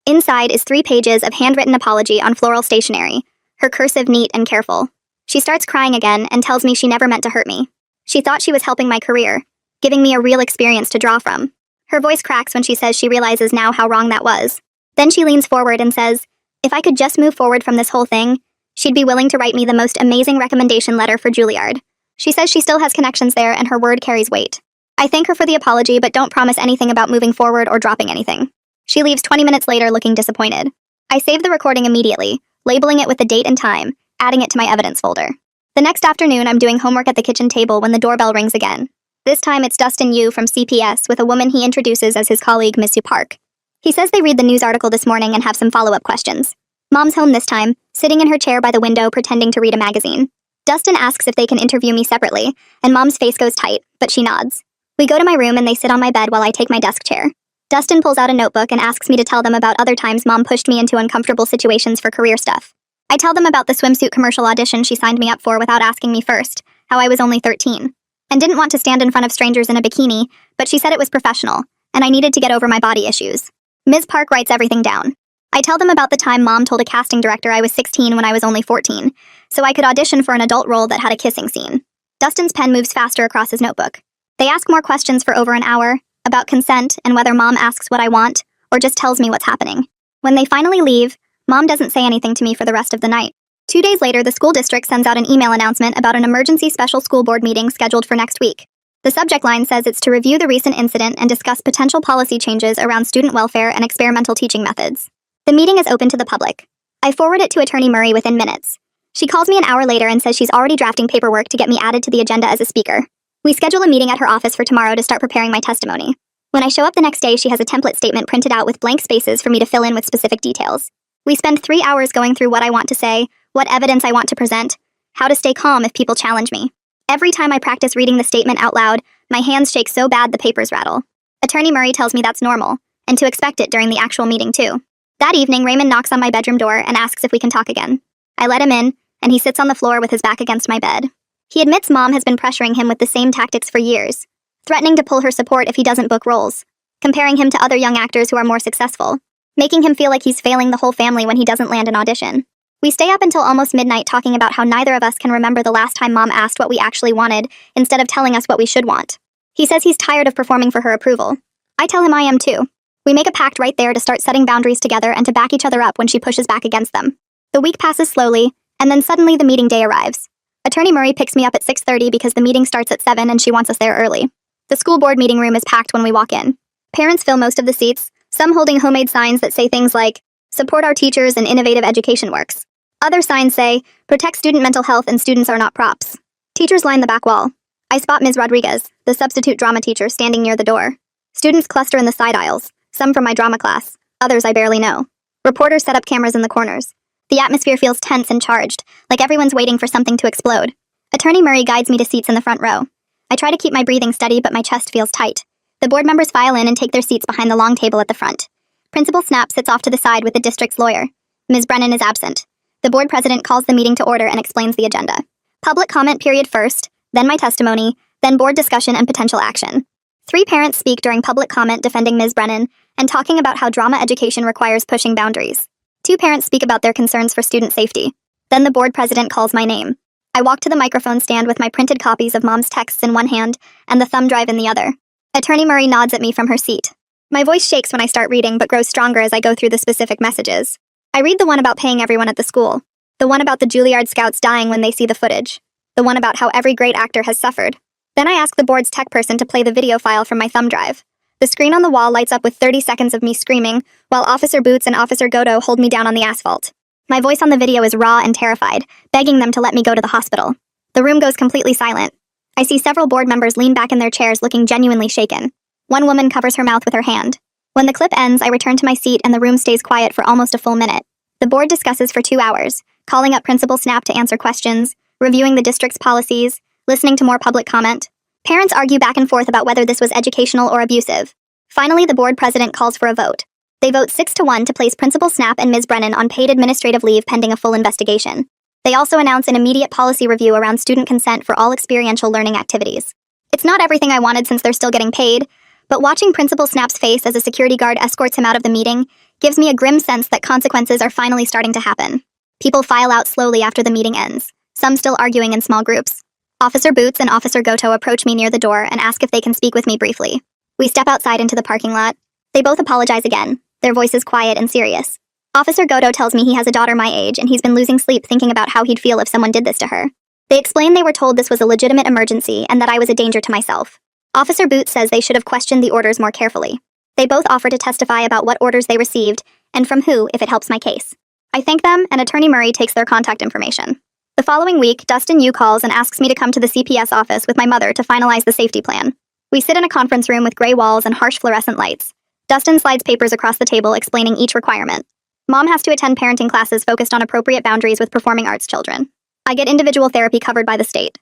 Inside is 3 pages of handwritten apology on floral stationery, her cursive neat and careful. She starts crying again and tells me she never meant to hurt me. She thought she was helping my career, giving me a real experience to draw from. Her voice cracks when she says she realizes now how wrong that was. Then she leans forward and says, if I could just move forward from this whole thing, she'd be willing to write me the most amazing recommendation letter for Juilliard. She says she still has connections there and her word carries weight. I thank her for the apology but don't promise anything about moving forward or dropping anything. She leaves 20 minutes later looking disappointed. I save the recording immediately, labeling it with the date and time, adding it to my evidence folder. The next afternoon, I'm doing homework at the kitchen table when the doorbell rings again. This time it's Dustin Yu from CPS with a woman he introduces as his colleague, Ms. Sue Park. He says they read the news article this morning and have some follow-up questions. Mom's home this time, sitting in her chair by the window pretending to read a magazine. Dustin asks if they can interview me separately, and Mom's face goes tight, but she nods. We go to my room and they sit on my bed while I take my desk chair. Dustin pulls out a notebook and asks me to tell them about other times Mom pushed me into uncomfortable situations for career stuff. I tell them about the swimsuit commercial audition she signed me up for without asking me first, how I was only 13. and didn't want to stand in front of strangers in a bikini, but she said it was professional, and I needed to get over my body issues. Ms. Park writes everything down. I tell them about the time Mom told a casting director I was 16 when I was only 14, so I could audition for an adult role that had a kissing scene. Dustin's pen moves faster across his notebook. They ask more questions for over an hour, about consent and whether Mom asks what I want, or just tells me what's happening. When they finally leave, Mom doesn't say anything to me for the rest of the night. 2 days later, the school district sends out an email announcement about an emergency special school board meeting scheduled for next week. The subject line says it's to review the recent incident and discuss potential policy changes around student welfare and experimental teaching methods. The meeting is open to the public. I forward it to Attorney Murray within minutes. She calls me an hour later and says she's already drafting paperwork to get me added to the agenda as a speaker. We schedule a meeting at her office for tomorrow to start preparing my testimony. When I show up the next day, she has a template statement printed out with blank spaces for me to fill in with specific details. We spend 3 hours going through what I want to say, what evidence I want to present, how to stay calm if people challenge me. Every time I practice reading the statement out loud, my hands shake so bad the papers rattle. Attorney Murray tells me that's normal, and to expect it during the actual meeting too. That evening, Raymond knocks on my bedroom door and asks if we can talk again. I let him in, and he sits on the floor with his back against my bed. He admits Mom has been pressuring him with the same tactics for years, threatening to pull her support if he doesn't book roles, comparing him to other young actors who are more successful, making him feel like he's failing the whole family when he doesn't land an audition. We stay up until almost midnight talking about how neither of us can remember the last time Mom asked what we actually wanted instead of telling us what we should want. He says he's tired of performing for her approval. I tell him I am too. We make a pact right there to start setting boundaries together and to back each other up when she pushes back against them. The week passes slowly, and then suddenly the meeting day arrives. Attorney Murray picks me up at 6:30 because the meeting starts at 7 and she wants us there early. The school board meeting room is packed when we walk in. Parents fill most of the seats, some holding homemade signs that say things like, "Support our teachers and innovative education works." Other signs say, "Protect student mental health and students are not props." Teachers line the back wall. I spot Ms. Rodriguez, the substitute drama teacher, standing near the door. Students cluster in the side aisles, some from my drama class, others I barely know. Reporters set up cameras in the corners. The atmosphere feels tense and charged, like everyone's waiting for something to explode. Attorney Murray guides me to seats in the front row. I try to keep my breathing steady, but my chest feels tight. The board members file in and take their seats behind the long table at the front. Principal Snap sits off to the side with the district's lawyer. Ms. Brennan is absent. The board president calls the meeting to order and explains the agenda. Public comment period first, then my testimony, then board discussion and potential action. 3 parents speak during public comment defending Ms. Brennan and talking about how drama education requires pushing boundaries. 2 parents speak about their concerns for student safety. Then the board president calls my name. I walk to the microphone stand with my printed copies of Mom's texts in one hand and the thumb drive in the other. Attorney Murray nods at me from her seat. My voice shakes when I start reading, but grows stronger as I go through the specific messages. I read the one about paying everyone at the school, the one about the Juilliard scouts dying when they see the footage, the one about how every great actor has suffered. Then I ask the board's tech person to play the video file from my thumb drive. The screen on the wall lights up with 30 seconds of me screaming, while Officer Boots and Officer Goto hold me down on the asphalt. My voice on the video is raw and terrified, begging them to let me go to the hospital. The room goes completely silent. I see several board members lean back in their chairs looking genuinely shaken. One woman covers her mouth with her hand. When the clip ends, I return to my seat and the room stays quiet for almost a full minute. The board discusses for 2 hours, calling up Principal Snap to answer questions, reviewing the district's policies, listening to more public comment. Parents argue back and forth about whether this was educational or abusive. Finally, the board president calls for a vote. They vote 6-1 to place Principal Snap and Ms. Brennan on paid administrative leave pending a full investigation. They also announce an immediate policy review around student consent for all experiential learning activities. It's not everything I wanted since they're still getting paid, but watching Principal Snap's face as a security guard escorts him out of the meeting gives me a grim sense that consequences are finally starting to happen. People file out slowly after the meeting ends, some still arguing in small groups. Officer Boots and Officer Goto approach me near the door and ask if they can speak with me briefly. We step outside into the parking lot. They both apologize again, their voices quiet and serious. Officer Goto tells me he has a daughter my age and he's been losing sleep thinking about how he'd feel if someone did this to her. They explain they were told this was a legitimate emergency and that I was a danger to myself. Officer Boots says they should have questioned the orders more carefully. They both offer to testify about what orders they received and from who if it helps my case. I thank them and Attorney Murray takes their contact information. The following week, Dustin Yu calls and asks me to come to the CPS office with my mother to finalize the safety plan. We sit in a conference room with gray walls and harsh fluorescent lights. Dustin slides papers across the table explaining each requirement. Mom has to attend parenting classes focused on appropriate boundaries with performing arts children. I get individual therapy covered by the state.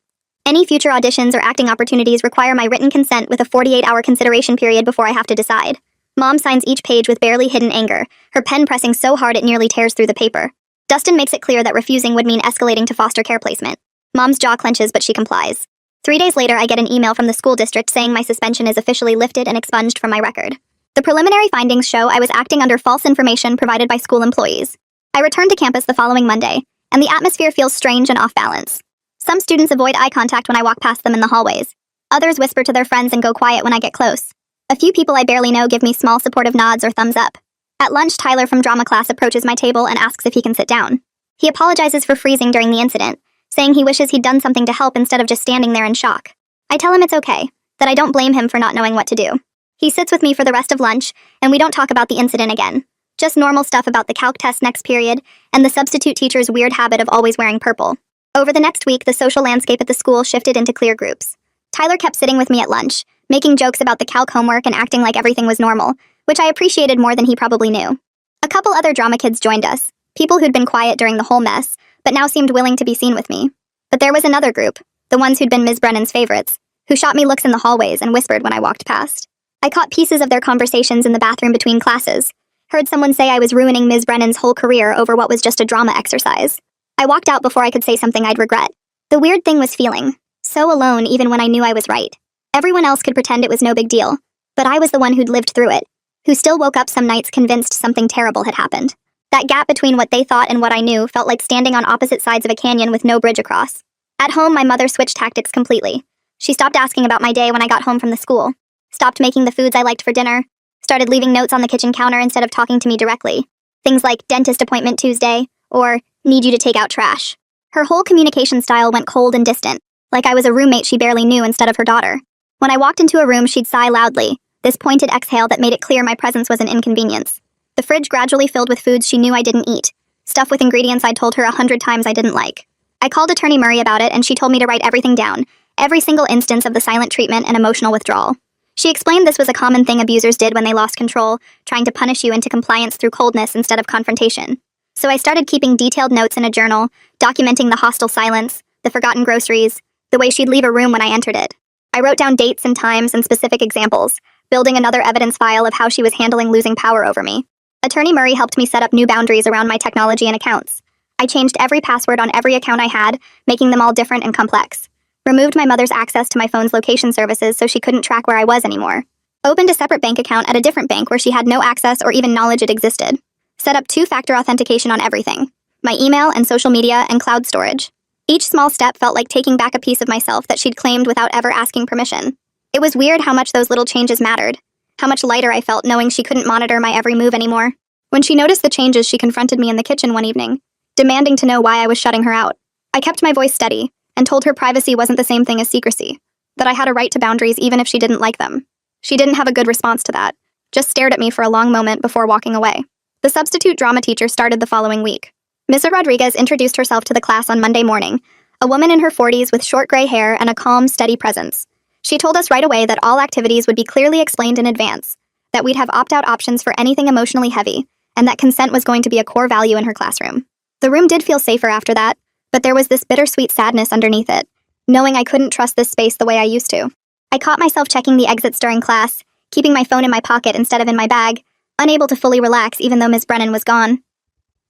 Any future auditions or acting opportunities require my written consent with a 48-hour consideration period before I have to decide. Mom signs each page with barely hidden anger, her pen pressing so hard it nearly tears through the paper. Dustin makes it clear that refusing would mean escalating to foster care placement. Mom's jaw clenches, but she complies. 3 days later, I get an email from the school district saying my suspension is officially lifted and expunged from my record. The preliminary findings show I was acting under false information provided by school employees. I returned to campus the following Monday, and the atmosphere feels strange and off balance. Some students avoid eye contact when I walk past them in the hallways. Others whisper to their friends and go quiet when I get close. A few people I barely know give me small supportive nods or thumbs up. At lunch, Tyler from drama class approaches my table and asks if he can sit down. He apologizes for freezing during the incident, saying he wishes he'd done something to help instead of just standing there in shock. I tell him it's okay, that I don't blame him for not knowing what to do. He sits with me for the rest of lunch, and we don't talk about the incident again. Just normal stuff about the calc test next period, and the substitute teacher's weird habit of always wearing purple. Over the next week, the social landscape at the school shifted into clear groups. Tyler kept sitting with me at lunch, making jokes about the calc homework and acting like everything was normal, which I appreciated more than he probably knew. A couple other drama kids joined us, people who'd been quiet during the whole mess, but now seemed willing to be seen with me. But there was another group, the ones who'd been Ms. Brennan's favorites, who shot me looks in the hallways and whispered when I walked past. I caught pieces of their conversations in the bathroom between classes, heard someone say I was ruining Ms. Brennan's whole career over what was just a drama exercise. I walked out before I could say something I'd regret. The weird thing was feeling so alone even when I knew I was right. Everyone else could pretend it was no big deal, but I was the one who'd lived through it, who still woke up some nights convinced something terrible had happened. That gap between what they thought and what I knew felt like standing on opposite sides of a canyon with no bridge across. At home, my mother switched tactics completely. She stopped asking about my day when I got home from the school, stopped making the foods I liked for dinner, started leaving notes on the kitchen counter instead of talking to me directly. Things like dentist appointment Tuesday, or need you to take out trash. Her whole communication style went cold and distant, like I was a roommate she barely knew instead of her daughter. When I walked into a room, she'd sigh loudly, this pointed exhale that made it clear my presence was an inconvenience. The fridge gradually filled with foods she knew I didn't eat, stuff with ingredients I'd told her 100 times I didn't like. I called Attorney Murray about it, and she told me to write everything down, every single instance of the silent treatment and emotional withdrawal. She explained this was a common thing abusers did when they lost control, trying to punish you into compliance through coldness instead of confrontation. So I started keeping detailed notes in a journal, documenting the hostile silence, the forgotten groceries, the way she'd leave a room when I entered it. I wrote down dates and times and specific examples, building another evidence file of how she was handling losing power over me. Attorney Murray helped me set up new boundaries around my technology and accounts. I changed every password on every account I had, making them all different and complex. Removed my mother's access to my phone's location services so she couldn't track where I was anymore. Opened a separate bank account at a different bank where she had no access or even knowledge it existed. Set up two-factor authentication on everything, my email and social media and cloud storage. Each small step felt like taking back a piece of myself that she'd claimed without ever asking permission. It was weird how much those little changes mattered, how much lighter I felt knowing she couldn't monitor my every move anymore. When she noticed the changes, she confronted me in the kitchen one evening, demanding to know why I was shutting her out. I kept my voice steady and told her privacy wasn't the same thing as secrecy, that I had a right to boundaries even if she didn't like them. She didn't have a good response to that, just stared at me for a long moment before walking away. The substitute drama teacher started the following week. Mrs. Rodriguez introduced herself to the class on Monday morning, a woman in her 40s with short gray hair and a calm, steady presence. She told us right away that all activities would be clearly explained in advance, that we'd have opt-out options for anything emotionally heavy, and that consent was going to be a core value in her classroom. The room did feel safer after that, but there was this bittersweet sadness underneath it, knowing I couldn't trust this space the way I used to. I caught myself checking the exits during class, keeping my phone in my pocket instead of in my bag, unable to fully relax even though Ms. Brennan was gone.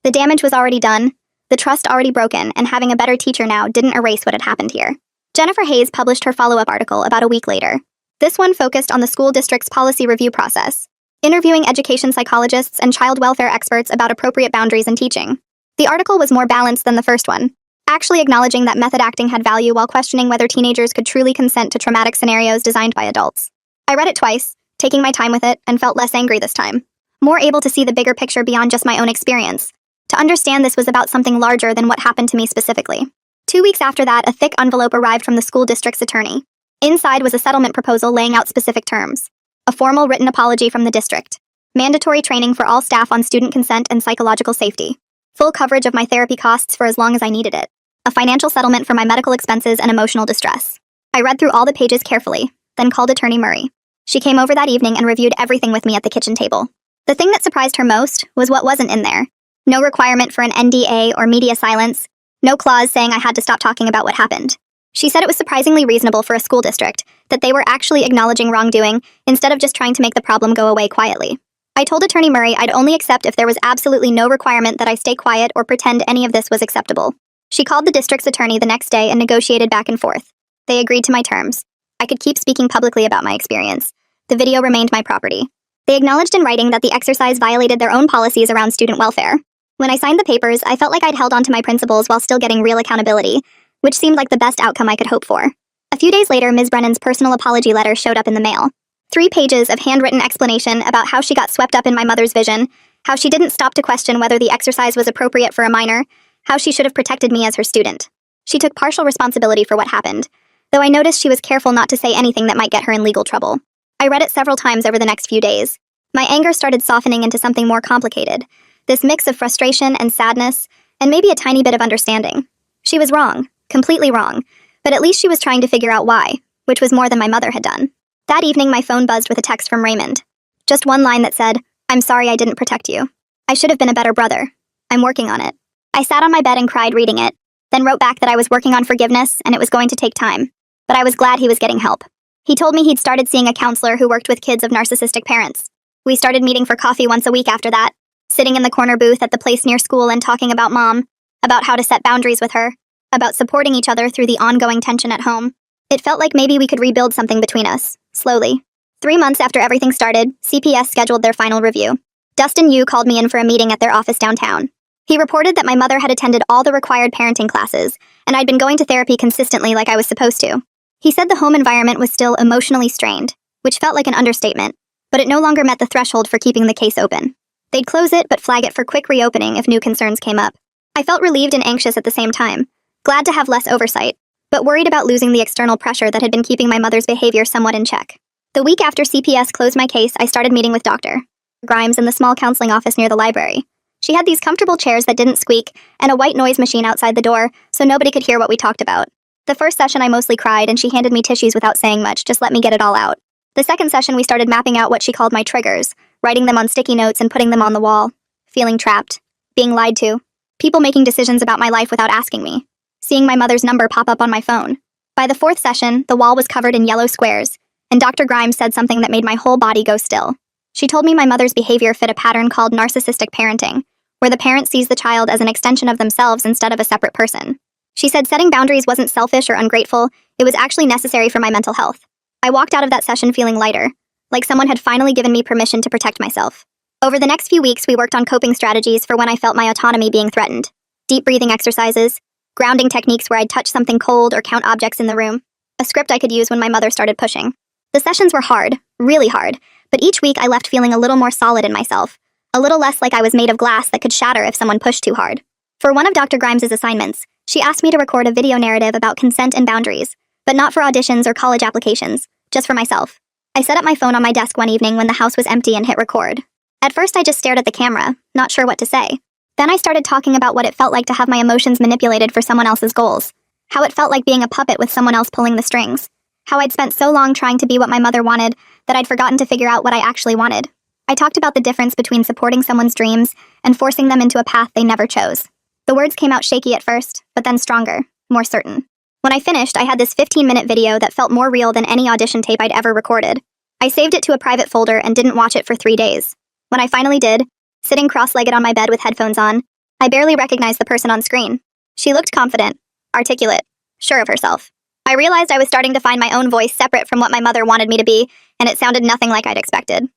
The damage was already done, the trust already broken, and having a better teacher now didn't erase what had happened here. Jennifer Hayes published her follow-up article about a week later. This one focused on the school district's policy review process, interviewing education psychologists and child welfare experts about appropriate boundaries in teaching. The article was more balanced than the first one, actually acknowledging that method acting had value while questioning whether teenagers could truly consent to traumatic scenarios designed by adults. I read it twice, taking my time with it, and felt less angry this time. More able to see the bigger picture beyond just my own experience, to understand this was about something larger than what happened to me specifically. 2 weeks after that, a thick envelope arrived from the school district's attorney. Inside was a settlement proposal laying out specific terms, a formal written apology from the district, mandatory training for all staff on student consent and psychological safety, full coverage of my therapy costs for as long as I needed it, a financial settlement for my medical expenses and emotional distress. I read through all the pages carefully, then called Attorney Murray. She came over that evening and reviewed everything with me at the kitchen table. The thing that surprised her most was what wasn't in there. No requirement for an NDA or media silence, no clause saying I had to stop talking about what happened. She said it was surprisingly reasonable for a school district, that they were actually acknowledging wrongdoing instead of just trying to make the problem go away quietly. I told Attorney Murray I'd only accept if there was absolutely no requirement that I stay quiet or pretend any of this was acceptable. She called the district's attorney the next day and negotiated back and forth. They agreed to my terms. I could keep speaking publicly about my experience. The video remained my property. They acknowledged in writing that the exercise violated their own policies around student welfare. When I signed the papers, I felt like I'd held onto my principles while still getting real accountability, which seemed like the best outcome I could hope for. A few days later, Ms. Brennan's personal apology letter showed up in the mail. 3 pages of handwritten explanation about how she got swept up in my mother's vision, how she didn't stop to question whether the exercise was appropriate for a minor, how she should have protected me as her student. She took partial responsibility for what happened, though I noticed she was careful not to say anything that might get her in legal trouble. I read it several times over the next few days. My anger started softening into something more complicated, this mix of frustration and sadness, and maybe a tiny bit of understanding. She was wrong, completely wrong, but at least she was trying to figure out why, which was more than my mother had done. That evening, my phone buzzed with a text from Raymond. Just one line that said, "I'm sorry I didn't protect you. I should have been a better brother. I'm working on it." I sat on my bed and cried reading it, then wrote back that I was working on forgiveness and it was going to take time, but I was glad he was getting help. He told me he'd started seeing a counselor who worked with kids of narcissistic parents. We started meeting for coffee once a week after that, sitting in the corner booth at the place near school and talking about Mom, about how to set boundaries with her, about supporting each other through the ongoing tension at home. It felt like maybe we could rebuild something between us, slowly. 3 months after everything started, CPS scheduled their final review. Dustin Yu called me in for a meeting at their office downtown. He reported that my mother had attended all the required parenting classes, and I'd been going to therapy consistently like I was supposed to. He said the home environment was still emotionally strained, which felt like an understatement, but it no longer met the threshold for keeping the case open. They'd close it but flag it for quick reopening if new concerns came up. I felt relieved and anxious at the same time, glad to have less oversight, but worried about losing the external pressure that had been keeping my mother's behavior somewhat in check. The week after CPS closed my case, I started meeting with Dr. Grimes in the small counseling office near the library. She had these comfortable chairs that didn't squeak and a white noise machine outside the door, so nobody could hear what we talked about. The first session I mostly cried and she handed me tissues without saying much, just let me get it all out. The second session we started mapping out what she called my triggers, writing them on sticky notes and putting them on the wall. Feeling trapped, being lied to, people making decisions about my life without asking me, seeing my mother's number pop up on my phone. By the 4th session, the wall was covered in yellow squares, and Dr. Grimes said something that made my whole body go still. She told me my mother's behavior fit a pattern called narcissistic parenting, where the parent sees the child as an extension of themselves instead of a separate person. She said setting boundaries wasn't selfish or ungrateful, it was actually necessary for my mental health. I walked out of that session feeling lighter, like someone had finally given me permission to protect myself. Over the next few weeks, we worked on coping strategies for when I felt my autonomy being threatened. Deep breathing exercises, grounding techniques where I'd touch something cold or count objects in the room, a script I could use when my mother started pushing. The sessions were hard, really hard, but each week I left feeling a little more solid in myself, a little less like I was made of glass that could shatter if someone pushed too hard. For one of Dr. Grimes's assignments, she asked me to record a video narrative about consent and boundaries, but not for auditions or college applications, just for myself. I set up my phone on my desk one evening when the house was empty and hit record. At first I just stared at the camera, not sure what to say. Then I started talking about what it felt like to have my emotions manipulated for someone else's goals, how it felt like being a puppet with someone else pulling the strings, how I'd spent so long trying to be what my mother wanted that I'd forgotten to figure out what I actually wanted. I talked about the difference between supporting someone's dreams and forcing them into a path they never chose. The words came out shaky at first, but then stronger, more certain. When I finished, I had this 15-minute video that felt more real than any audition tape I'd ever recorded. I saved it to a private folder and didn't watch it for 3 days. When I finally did, sitting cross-legged on my bed with headphones on, I barely recognized the person on screen. She looked confident, articulate, sure of herself. I realized I was starting to find my own voice separate from what my mother wanted me to be, and it sounded nothing like I'd expected.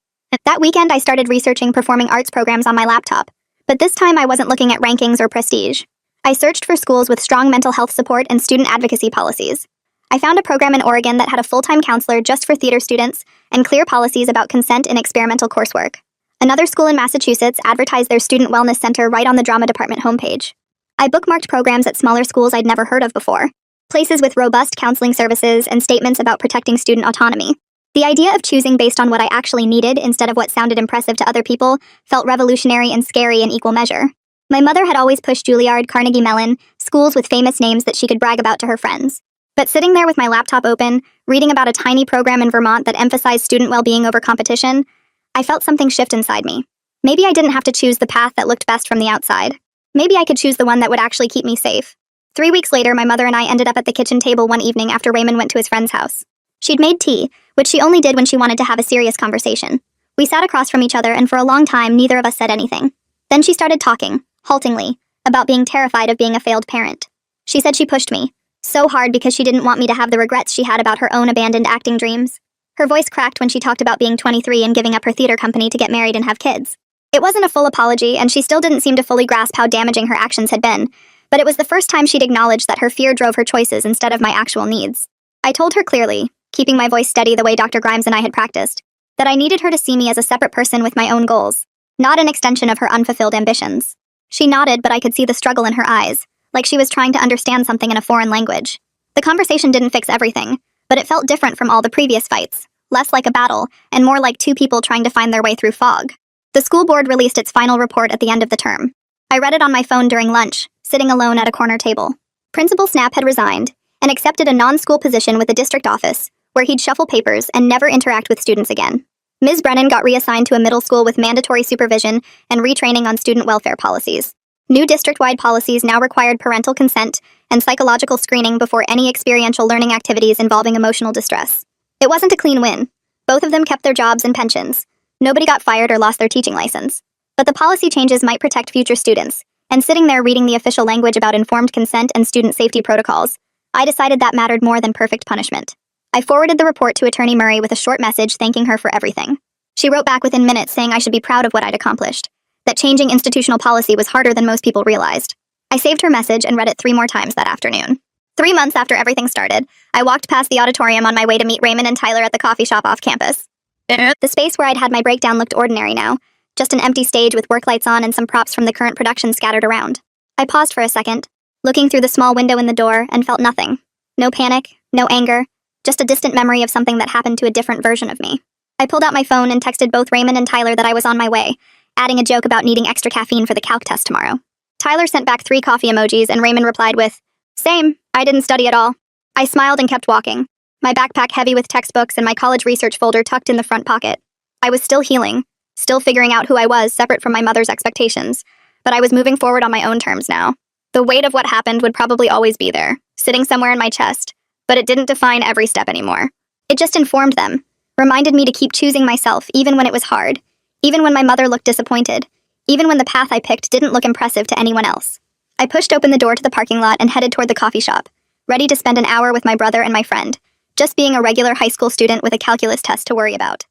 That weekend, I started researching performing arts programs on my laptop, but this time I wasn't looking at rankings or prestige. I searched for schools with strong mental health support and student advocacy policies. I found a program in Oregon that had a full-time counselor just for theater students and clear policies about consent in experimental coursework. Another school in Massachusetts advertised their student wellness center right on the drama department homepage. I bookmarked programs at smaller schools I'd never heard of before, places with robust counseling services and statements about protecting student autonomy. The idea of choosing based on what I actually needed instead of what sounded impressive to other people felt revolutionary and scary in equal measure. My mother had always pushed Juilliard, Carnegie Mellon, schools with famous names that she could brag about to her friends. But sitting there with my laptop open, reading about a tiny program in Vermont that emphasized student well-being over competition, I felt something shift inside me. Maybe I didn't have to choose the path that looked best from the outside. Maybe I could choose the one that would actually keep me safe. 3 weeks later, my mother and I ended up at the kitchen table one evening after Raymond went to his friend's house. She'd made tea, which she only did when she wanted to have a serious conversation. We sat across from each other, and for a long time, neither of us said anything. Then she started talking, haltingly, about being terrified of being a failed parent. She said she pushed me, So hard because she didn't want me to have the regrets she had about her own abandoned acting dreams. Her voice cracked when she talked about being 23 and giving up her theater company to get married and have kids. It wasn't a full apology, and she still didn't seem to fully grasp how damaging her actions had been, but it was the first time she'd acknowledged that her fear drove her choices instead of my actual needs. I told her clearly, keeping my voice steady the way Dr. Grimes and I had practiced, that I needed her to see me as a separate person with my own goals, not an extension of her unfulfilled ambitions. She nodded, but I could see the struggle in her eyes, like she was trying to understand something in a foreign language. The conversation didn't fix everything, but it felt different from all the previous fights, less like a battle, and more like two people trying to find their way through fog. The school board released its final report at the end of the term. I read it on my phone during lunch, sitting alone at a corner table. Principal Snap had resigned and accepted a non-school position with the district office, where he'd shuffle papers and never interact with students again. Ms. Brennan got reassigned to a middle school with mandatory supervision and retraining on student welfare policies. New district-wide policies now required parental consent and psychological screening before any experiential learning activities involving emotional distress. It wasn't a clean win. Both of them kept their jobs and pensions. Nobody got fired or lost their teaching license. But the policy changes might protect future students, and sitting there reading the official language about informed consent and student safety protocols, I decided that mattered more than perfect punishment. I forwarded the report to Attorney Murray with a short message thanking her for everything. She wrote back within minutes saying I should be proud of what I'd accomplished, that changing institutional policy was harder than most people realized. I saved her message and read it 3 more times that afternoon. 3 months after everything started, I walked past the auditorium on my way to meet Raymond and Tyler at the coffee shop off campus. The space where I'd had my breakdown looked ordinary now, just an empty stage with work lights on and some props from the current production scattered around. I paused for a second, looking through the small window in the door, and felt nothing. No panic, no anger, just a distant memory of something that happened to a different version of me. I pulled out my phone and texted both Raymond and Tyler that I was on my way, adding a joke about needing extra caffeine for the calc test tomorrow. Tyler sent back 3 coffee emojis, and Raymond replied with, "Same, I didn't study at all." I smiled and kept walking, my backpack heavy with textbooks and my college research folder tucked in the front pocket. I was still healing, still figuring out who I was separate from my mother's expectations, but I was moving forward on my own terms now. The weight of what happened would probably always be there, sitting somewhere in my chest, but it didn't define every step anymore. It just informed them, reminded me to keep choosing myself even when it was hard, even when my mother looked disappointed, even when the path I picked didn't look impressive to anyone else. I pushed open the door to the parking lot and headed toward the coffee shop, ready to spend an hour with my brother and my friend, just being a regular high school student with a calculus test to worry about.